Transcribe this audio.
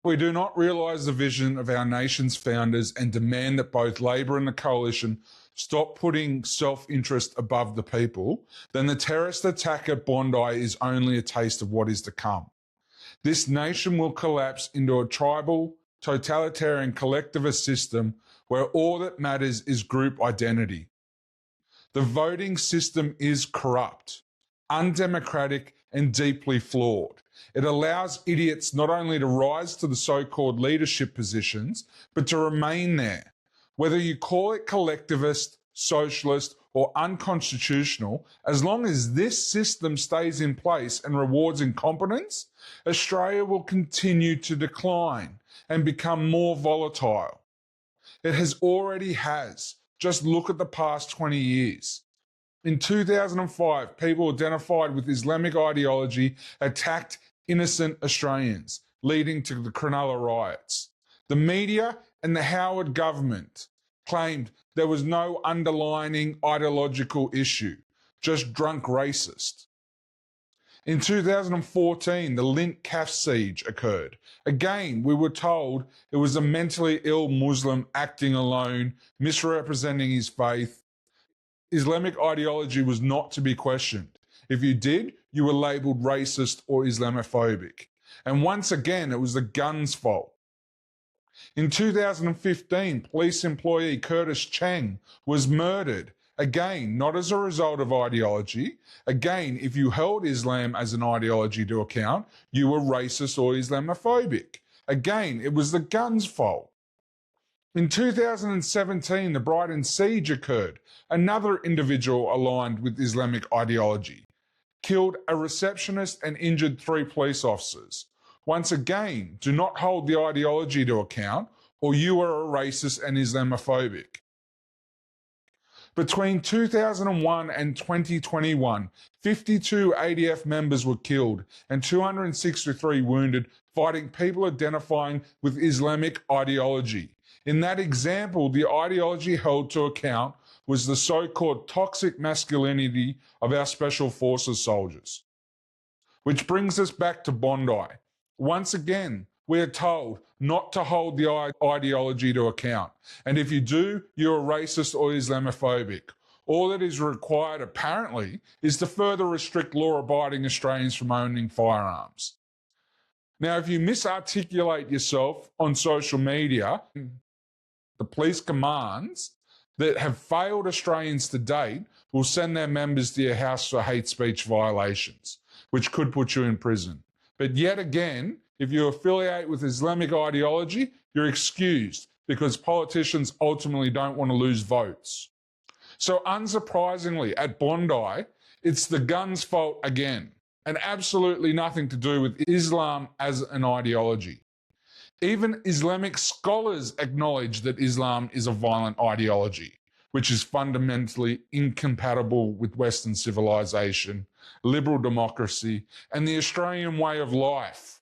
We do not realise the vision of our nation's founders and demand that both Labor and the Coalition stop putting self-interest above the people, then the terrorist attack at Bondi is only a taste of what is to come. This nation will collapse into a tribal, totalitarian, collectivist system where all that matters is group identity. The voting system is corrupt, undemocratic, and deeply flawed. It allows idiots not only to rise to the so-called leadership positions, but to remain there. Whether you call it collectivist, socialist, or unconstitutional, as long as this system stays in place and rewards incompetence, Australia will continue to decline and become more volatile. It already has. Just look at the past 20 years. In 2005, people identified with Islamic ideology attacked innocent Australians, leading to the Cronulla riots. The media and the Howard government claimed there was no underlying ideological issue, just drunk racist. In 2014, the Lint calf siege occurred. Again, we were told it was a mentally ill Muslim acting alone, misrepresenting his faith. Islamic ideology was not to be questioned. If you did, you were labelled racist or Islamophobic. And once again, it was the guns' fault. In 2015, police employee Curtis Chang was murdered. Again, not as a result of ideology. Again, if you held Islam as an ideology to account, you were racist or Islamophobic. Again, it was the guns' fault. In 2017, the Brighton siege occurred. Another individual aligned with Islamic ideology killed a receptionist and injured 3 police officers. Once again, do not hold the ideology to account, or you are a racist and Islamophobic. Between 2001 and 2021, 52 ADF members were killed and 263 wounded fighting people identifying with Islamic ideology. In that example, the ideology held to account was the so-called toxic masculinity of our Special Forces soldiers. Which brings us back to Bondi. Once again, we are told not to hold the ideology to account. And if you do, you're a racist or Islamophobic. All that is required, apparently, is to further restrict law-abiding Australians from owning firearms. Now, if you misarticulate yourself on social media, the police commands that have failed Australians to date will send their members to your house for hate speech violations, which could put you in prison. But yet again, if you affiliate with Islamic ideology, you're excused because politicians ultimately don't want to lose votes. So unsurprisingly, at Bondi, it's the guns' fault again, and absolutely nothing to do with Islam as an ideology. Even Islamic scholars acknowledge that Islam is a violent ideology, which is fundamentally incompatible with Western civilization, liberal democracy, and the Australian way of life.